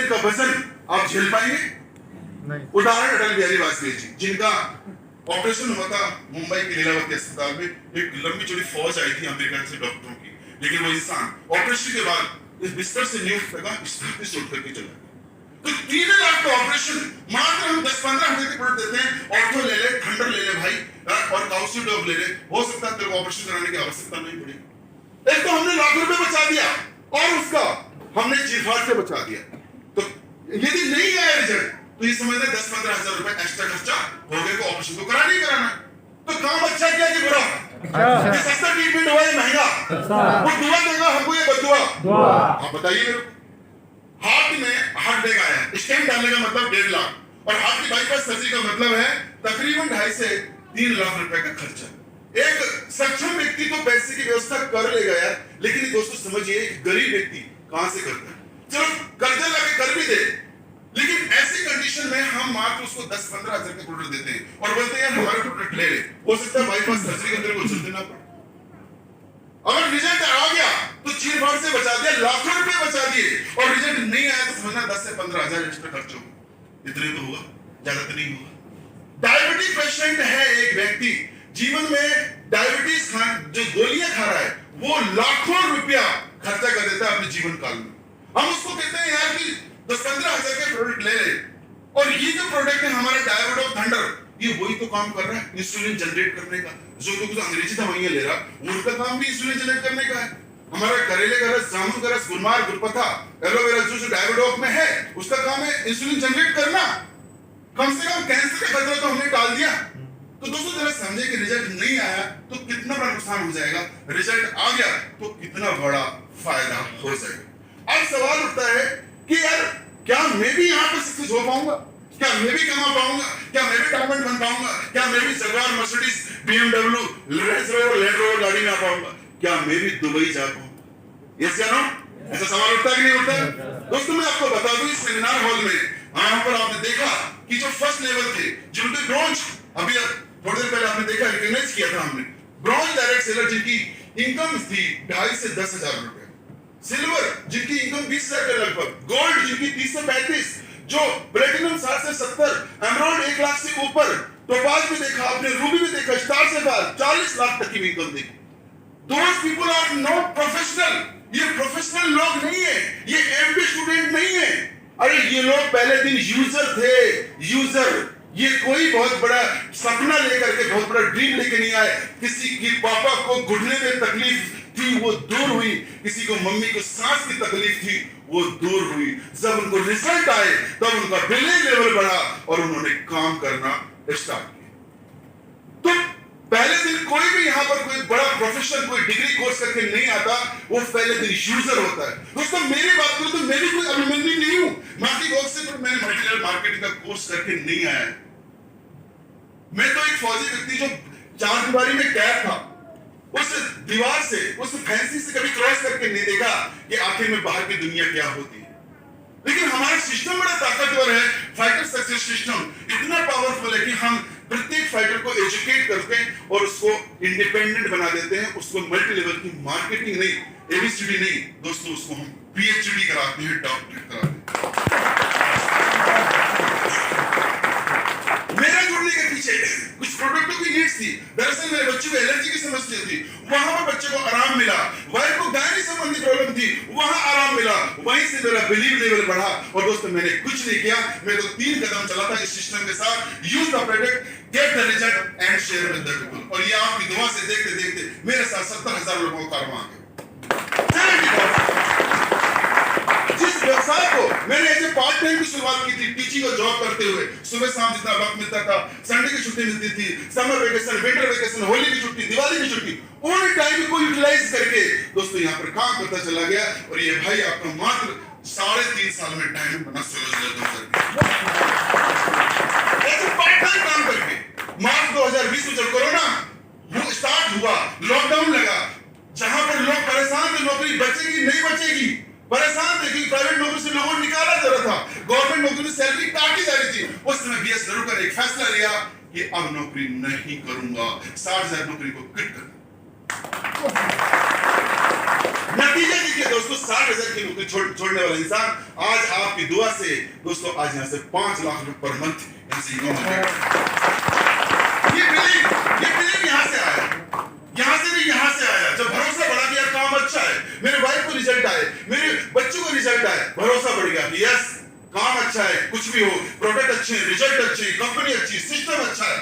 का वजन आप झेल पाएंगे? उदाहरण अटल बिहारी वाजपेयी जी, जिनका ऑपरेशन हुआ था मुंबई के लीलावती अस्पताल में। एक लंबी चौड़ी फौज आई थी अमेरिका से डॉक्टरों की, लेकिन वो इंसान ऑपरेशन के बाद इस बिस्तर से नहीं उठ सका, इस धरती से उठ करके चला गया। तो 3 लाख का ऑपरेशन मात्र हम 10-15 हजार के प्रोडक्ट देते हैं। ऑर्थो ले ले, थंडर ले ले भाई, और काउसिडोव ले ले, हो सकता है तेरे को ऑपरेशन कराने की आवश्यकता नहीं पड़ेगी। एक तो हमने लाखों रुपए बचा दिया और उसका हमने चीरफाड़ से बचा दिया। तो यदि नहीं आया रिजल्ट तो ये समझ लें 10-15 हजार रुपए एक्स्ट्रा खर्चा हो गया, तो ऑपरेशन तो कराना ही कराना। तो काम अच्छा किया कि बुरा? ये सस्ता ट्रीटमेंट हुआ या महंगा? वो दुआ देगा हमको या बददुआ? आप बताइए मेरे को। हार्ट में हार्ट अटैक आया, स्टेंट डालने का मतलब 1.5 लाख, और हार्ट की बाईपास सर्जरी का मतलब है तकरीबन 2.5 से 3 लाख रुपए का खर्चा। एक सक्षम व्यक्ति तो पैसे की व्यवस्था कर लेगा यार, लेकिन दोस्तों समझिए गरीब व्यक्ति कहां से करता है? चलो कर्जा लाके कर भी दे, लेकिन ऐसी कंडीशन में हम मात्र उसको 10-15 हजार के प्रोडक्ट देते हैं और बोलते हैं यार हमारा प्रोडक्ट ले ले, हो सकता है बाईपास सर्जरी के अंदर को चल देना पड़े। अगर रिजल्ट आ गया तो चीरफाड़ से बचा दिया, लाखों रुपए बचा दिए, और रिजल्ट नहीं आया तो समझना 10 से 15 हजार एक्स्ट्रा खर्च होगा। इतने तो होगा, ज्यादा तो नहीं होगा। डायबिटीज पेशेंट है एक व्यक्ति, जीवन में डायबिटीज जो गोलियां खा रहा है वो लाखों रुपया खर्चा कर देता है अपने जीवन काल में। हम उसको कहते हैं यार कि 10-15 हजार के प्रोडक्ट ले ले, और ये जो प्रोडक्ट है हमारा डायबिटॉक थंडर, ये वही तो काम कर रहा है इंसुलिन जनरेट करने का। जो लोग तो अंग्रेजी दवाइयां ले रहा उनका काम भी इंसुलिन जनरेट करने का है। हमारा करेले का रस, जामुन का रस, गुलमार, गुलपथा, एलोवेरा जो डायबिटॉक में है उसका काम है इंसुलिन जनरेट करना। कम से कम कैंसर का खतरा तो हमने टाल दिया। तो दोस्तों जरा समझे कि रिजल्ट नहीं आया तो कितना बड़ा नुकसान हो जाएगा, रिजल्ट आ गया तो कितना बड़ा फायदा हो जाएगा। अब सवाल उठता है कि यार क्या मैं भी यहाँ पर सक्सेस हो पाऊंगा? क्या मैं भी कमा पाऊंगा? क्या मैं भी डायमंड बन पाऊंगा? क्या मैं भी Jaguar, Mercedes, BMW, range rover, land rover गाड़ी में आ पाऊंगा? क्या मैं भी दुबई जा पाऊंगा? यस या नो? ऐसा सवाल उठता है कि नहीं उठता? दोस्तों मैं आपको बता दूं, इस सेमिनार हॉल में यहाँ पर आपने देखा कि जो फर्स्ट लेवल थे, जिनके ब्रॉन्ज अभी थोड़ी देर पहले आपने देखा, रिकॉग्नाइज किया था हमने, ब्रॉन्ज डायरेक्ट सेलर जिनकी इनकम थी 2.5 से 10 हजार रुपए, सिल्वर जिनकी इनकम 20 हजार के लगभग, गोल्ड जिनकी 30 से 35, जो प्लेटिनम 60 से 70, एमराल्ड 1 लाख से ऊपर, टोपाज भी देखा आपने, रूबी भी देखा, स्टार से बाहर 40 लाख तक की इनकम देखी। Those people are not professional। ये प्रोफेशनल लोग नहीं है, ये एमबी स्टूडेंट नहीं है। अरे ये लोग पहले दिन यूजर थे, यूजर। ये कोई बहुत बड़ा सपना लेकर के, बहुत बड़ा ड्रीम लेके नहीं आए। किसी की पापा को घुटने में तकलीफ थी वो दूर हुई, किसी को मम्मी को सांस की तकलीफ थी वो दूर हुई। जब उनको रिजल्ट आए तब उनका बिलीव लेवल बढ़ा और उन्होंने काम करना स्टार्ट किया। तो पहले दिन कोई भी यहाँ पर कोई बड़ा प्रोफेशनल कोई डिग्री कोर्स करके नहीं आता, वो पहले दिन यूजर होता है। दोस्तों मेरी बात करूं तो मैं भी कोई अभिमन्यु नहीं हूं, मार्केटिंग कोर्स से मैंने मटेरियल मार्केटिंग का कोर्स करके नहीं आया। मैं तो एक फौजी व्यक्ति जो 4 दीवारी में कैद था, उस दीवार से, उस फैंसी से कभी क्रॉस करके नहीं देखा कि आखिर में बाहर की दुनिया क्या होती है। लेकिन हमारा सिस्टम बड़ा ताकतवर है, फाइटर सक्सेस सिस्टम इतना पावरफुल है कि हम प्रत्येक फाइटर को एजुकेट करते हैं और उसको इंडिपेंडेंट बना देते हैं। उसको मल्टी लेवल की मार्केटिंग नहीं, एबीसीडी नहीं दोस्तों, उसको हम पीएचडी कराते हैं, डॉक्टरेट कराते हैं। मेरा जुड़ने के पीछे कुछ प्रोडक्टों की नीड्स थी। दरअसल मेरे बच्चे को एलर्जी की समस्या थी, वहां पर बच्चे को आराम मिला। वाइफ को गायनी संबंधी प्रॉब्लम थी, वहां आराम मिला। वहीं से मेरा बिलीव लेवल बढ़ा। और दोस्तों मैंने कुछ नहीं किया, मैं तो 3 कदम चला था इस सिस्टम के साथ। Use the product, get the result and share with the people. और ये आपकी दुआ से देखते देखते मेरे साथ 70,000 लोगों का कारवां आ गया। जिस व्यवसाय को मैंने ऐसे पार्ट टाइम की शुरुआत की थी, टीचिंग और जॉब करते हुए, सुबह शाम जितना वक्त मिलता था, संडे की छुट्टी मिलती थी, summer vacation, winter vacation, Holi की छुट्टी, दिवाली की छुट्टी, उन टाइम को यूटिलाइज करके दोस्तों यहाँ पर काम करता चला गया। और ये भाई आपका मात्र 3.5 साल में डायमंड बना ऐसे पार्ट टाइम काम करके। मार्च 2020 में जब कोरोना स्टार्ट हुआ, लॉकडाउन लगा, जहां पर लोग परेशान थे, नौकरी बचेगी नहीं बचेगी, परेशान थे कि प्राइवेट नौकरी से लोगों को निकाला जा रहा था, गवर्नमेंट नौकरी में सैलरी काटी जा रही थी। उस समय बीएस नरूकर एक फैसला लिया कि अब नौकरी नहीं करूंगा, 60,000 नौकरी को क्विट कर। मैं नतीजा देखिए दोस्तों, 60,000 की नौकरी छोड़ने वाला इंसान आज आपकी दुआ से दोस्तों आज यहाँ से 5 लाख रुपए पर मंथ यहाँ से इनकम हो गया। ये बिलिंग यहाँ से आया, यहाँ से नहीं यहाँ से आया। जब भरोसा बढ़ा कि यार काम अच्छा है, मेरे वाइफ को रिजल्ट आए, मेरे बच्चों को रिजल्ट आए, भरोसा बढ़ गया कि यस काम अच्छा है, कुछ भी हो, प्रोडक्ट अच्छे हैं, रिजल्ट अच्छे हैं, कंपनी अच्छी, सिस्टम अच्छा है,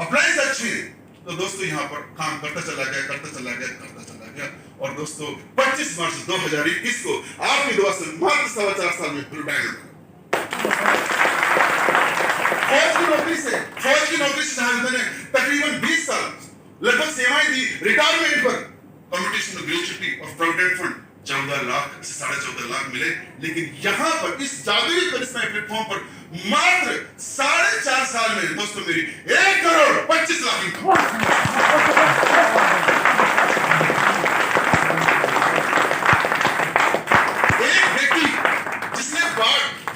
अप्लायंस अच्छी है, तो दोस्तों यहाँ पर काम करता चला गया। और दोस्तों 25 मार्च 2021 को आपकी दुआ से मात्र 4.25 साल में फुल बैग फौज की नौकरी से मैंने तकरीबन 20 साल लगभग सेवाएं दी। रिटायरमेंट पर कम्युनिकेशन ग्रेजुएटी और प्रोविडेंट फंड 14 लाख से 14.5 लाख मिले। लेकिन यहाँ पर इस जादुई करिश्मा प्लेटफॉर्म पर मात्र 4.5 साल में दोस्तों मेरी 1 करोड़ 25 लाख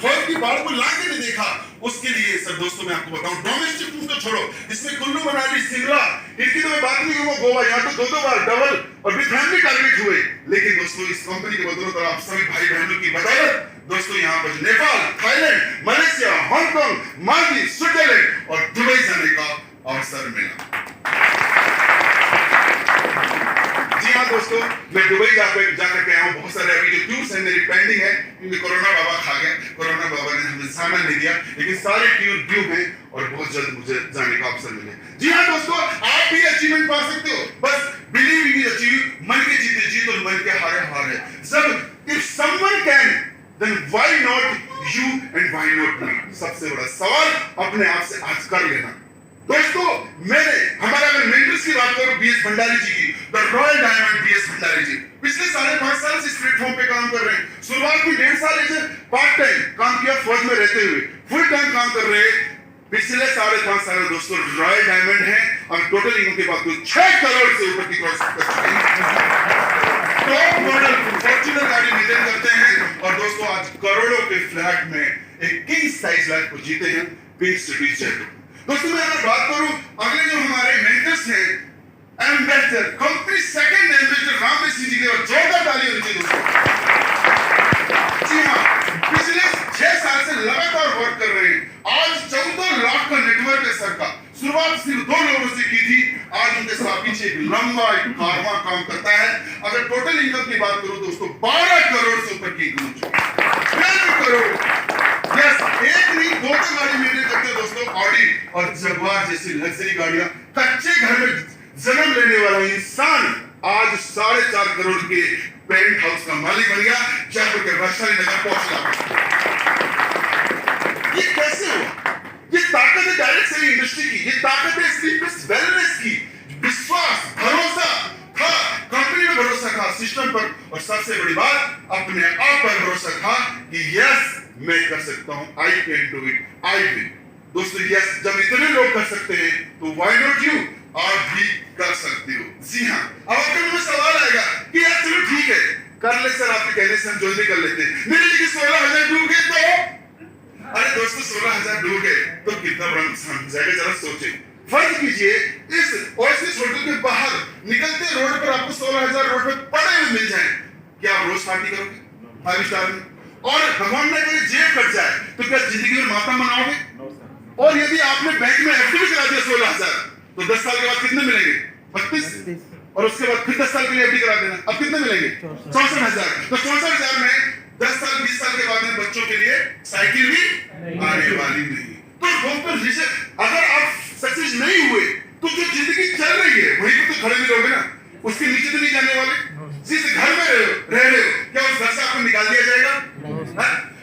फौज की बाढ़ को लाके नहीं देखा, उसके लिए सर दोस्तों मैं आपको बताऊं, डोमेस्टिक टूर तो छोड़ो, इसमें कुल्लू मनाली शिमला इनकी तो मैं बात नहीं करूंगा, गोवा यहाँ तो 2 बार डबल और विद फैमिली टारगेट हुए। लेकिन दोस्तों इस कंपनी के बदौलत आप सभी भाई बहनों की बदौलत दोस्तों यहाँ पर Nepal, Thailand, Malaysia, Hong Kong, Maldives, Switzerland और दुबई जाने का अवसर मिला। जी हाँ दोस्तों, मैं दुबई जाकर के आया हूँ। बहुत सारे अभी जो टूर्स हैं मेरी पेंडिंग है, क्योंकि कोरोना बाबा खा गया, कोरोना बाबा ने हमें सामान नहीं दिया, लेकिन सारे टूर ड्यू हैं और बहुत जल्द मुझे जाने का अवसर मिले। जी हाँ दोस्तों, आप भी अचीवमेंट पा सकते हो, बस बिलीव इन अचीव, मन के जीते जीत और मन के हारे हार है। जब if someone can then why not you and why not me. सबसे बड़ा सवाल अपने आप से आज कर लेना। दोस्तों मैंने हमारे अगर मेंटर्स की बात करूं, बीएस भंडारी जी की, the royal diamond BS Bhandari ji पिछले 5.5 साल से इस प्लेटफॉर्म पे काम कर रहे हैं। शुरुआत में 1.5 साल ऐसे पार्ट टाइम काम किया, फौज में रहते हुए फुल टाइम काम कर रहे हैं। पिछले 5.5 साल दोस्तों रॉयल डायमंड है और टोटल इनकम की बात करूं 6 करोड़ से ऊपर की क्रॉस कर चुके हैं। टॉप मॉडल फॉर्च्यूनर गाड़ी मेंटेन करते हैं और दोस्तों आज करोड़ों के फ्लैट में एक किंग साइज लाइफ को जीते हैं पिंक सिटी जयपुर। दोस्तों मैं अगर बात करूं अगले जो हमारे मेंटर्स हैं, ambassador company second ambassador Ramdev Singh ji के, और जोरदार ताली होनी चाहिए दोस्तों। जी हाँ, पिछले 6 साल से लगातार वर्क कर रहे हैं। आज 14 लाख का नेटवर्क है सर का। शुरुआत सिर्फ 2 लोगों से की थी, आज उनके साथ पीछे एक लंबा एक कारवां काम करता है। अगर टोटल इनकम की बात करूं दोस्तों 12 करोड़ से ऊपर की इनकम, 12 करोड़। यस, एक नहीं 2 गाड़ी मेंटेन करते हैं दोस्तों, ऑडी और जगुआर जैसी लग्जरी गाड़ियां। कच्चे घर में जन्म लेने वाला इंसान आज 4.5 करोड़ के पेंट हाउस का मालिक बन गया, जयपुर के वैशाली नगर पहुंच। ये कैसे हुआ? ये ताकत है डायरेक्ट सेलिंग इंडस्ट्री की, ये ताकत है स्लीपलेस वेलनेस की, विश्वास, भरोसा था, कंपनी में भरोसा था, सिस्टम पर, और सबसे बड़ी बात अपने आप पर भरोसा था कि यस मैं कर सकता हूं, I can do it, I will. दोस्तों यस, जब इतने लोग कर सकते हैं तो व्हाई नॉट यू, आप भी कर सकते हो। जी हाँ, अब आपके मन में सवाल आएगा कि यार चलो ठीक है कर ले सर, आपके कहने से हम जल्दी कर लेते हैं, मेरे लिए 16,000 डूब गए तो, अरे दोस्तों 16,000 डूब गए तो कितना बड़ा नुकसान हो जाएगा, जरा सोचे। फर्ज कीजिए इस ओएसिस होटल के बाहर निकलते रोड पर आपको 16,000 रोड पर पड़े हुए मिल जाए, क्या आप रोज पार्टी करोगे 5 स्टार में? और भगवान ने कहीं जेब कट जाए तो क्या जिंदगी में मातम मनाओगे? और यदि आपने बैंक में एफडी करा दिया 16,000 तो 10 साल के बाद कितने मिलेंगे? 32। और उसके बाद फिर 10 साल के लिए एफडी करा देना, अब कितने मिलेंगे? 64,000। तो 64,000 में 10 साल 20 साल के बाद में बच्चों के लिए साइकिल भी आने वाली नहीं। तो दोस्तों अगर आप सक्सेस नहीं हुए तो जो जिंदगी चल रही है वहीं पर तो खड़े भी रहोगे ना, उसके नीचे तो नहीं जाने वाले। जिस घर में रह रहे हो क्या उस घर से आपको निकाल दिया जाएगा?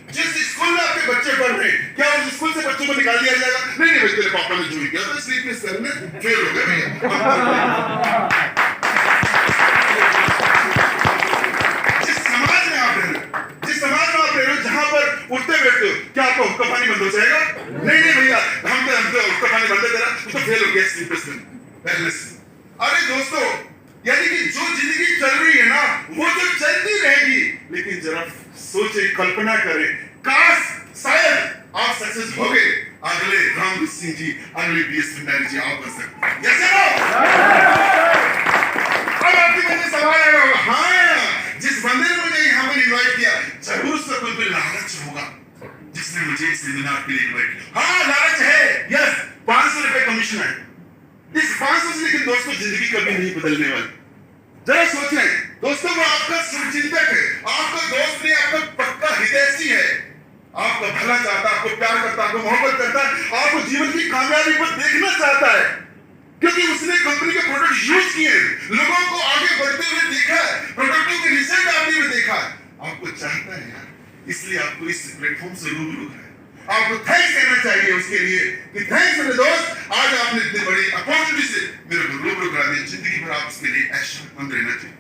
जिस स्कूल में आपके बच्चे पढ़ रहे हैं क्या उस स्कूल से बच्चों को निकाल दिया जाएगा? नहीं बच्चे ने पापा ने चोरी किया तो इसलिए इस घर में फेल हो गए। जिस समाज में आप रह रहे हो जहां पर उठते बैठते हो क्या आपको हुक्का पानी बंद हो जाएगा? नहीं भैया हम तो हुक्का पानी बंद है तेरा तो फेल हो गया स्लीपर्स में पहले से। अरे दोस्तों यानी कि जो जिंदगी चल रही है ना वो तो चलती रहेगी, लेकिन जरा सोचे, कल्पना करें, काश शायद आप सक्सेस हो गए, अगले रामदेव सिंह जी, अगले बीएस भंडारी जी आप बन सकते हैं। Yes no? अब आपके मन में सवाल आएगा, हाँ जिस बंदे उसने मुझे सेमिनार के लिए इनवाइट किया। हाँ लालच है, यस, 500 रुपए कमीशन है। इस 500 से लेकिन दोस्तों जिंदगी कभी नहीं बदलने वाली। जरा सोचें दोस्तों, वो आपका शुभचिंतक है, आपका दोस्त नहीं, आपका पक्का हितैषी है, आपका भला चाहता है, आपको प्यार करता है, आपको मोहब्बत करता है, आपको जीवन की कामयाबी पर देखना चाहता है, क्योंकि उसने कंपनी के प्रोडक्ट यूज किए, लोगों को आगे बढ़ते हुए देखा है, प्रोडक्टों के रिजल्ट आते हुए देखा है, आपको चाहता है यार, इसलिए आपको इस प्लेटफॉर्म से रूबरू है। आपको थैंक्स कहना चाहिए उसके लिए कि थैंक्स मेरे दोस्त, आज आपने इतनी बड़ी अपॉर्चुनिटी से मेरे को रूबरू करा दी। जिंदगी भर आप उसके लिए ऐशमंद रहना चाहिए।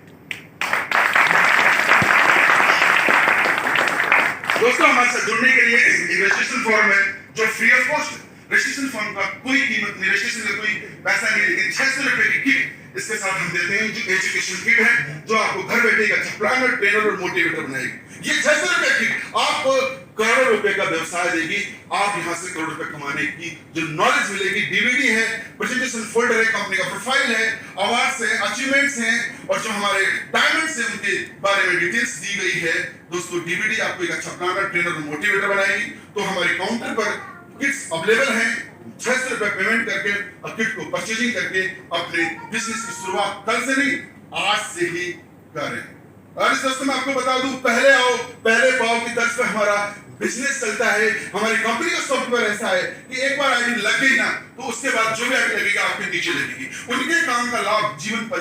दोस्तों हमारे साथ जुड़ने के लिए रजिस्ट्रेशन फॉर्म है जो फ्री ऑफ कॉस्ट है। रजिस्ट्रेशन फॉर्म का कोई कीमत नहीं, रजिस्ट्रेशन का कोई पैसा नहीं, लेकिन 600 रुपए की किट इसके साथ हम देते हैं, जो एजुकेशन किट है, जो आपको घर बैठे एक अच्छा प्लानर, ट्रेनर और मोटिवेटर बनाएगी। ये 600 रुपए किट आपको करोड़ों रुपए का व्यवसाय देगी। आप यहाँ से करोड़ रुपए कमाने की जो नॉलेज मिलेगी, डीवीडी है, प्रेजेंटेशन फोल्डर है, कंपनी का प्रोफाइल है, अवार्ड्स है, अचीवमेंट्स हैं, और जो हमारे डायमंड्स हैं उनके बारे में डिटेल्स दी गई है। दोस्तों डीवीडी आपको एक अच्छा प्लानर, ट्रेनर और मोटिवेटर बनाएगी। तो हमारे काउंटर पर किट्स अवेलेबल हैं, 600 रुपए पेमेंट करके और किट को परचेजिंग करके अपने बिजनेस की शुरुआत कल से नहीं आज से ही करें। और इस दोस्तों मैं आपको बता दूं, पहले आओ पहले पाओ की तर्ज पर हमारा बिजनेस चलता है। हमारी कंपनी का सॉफ्टवेयर ऐसा है कि एक बार आईडी लग गई ना, तो उसके बाद जो भी आगे लगेगा आपके नीचे लगेगी। उनके काम का लाभ जीवन पर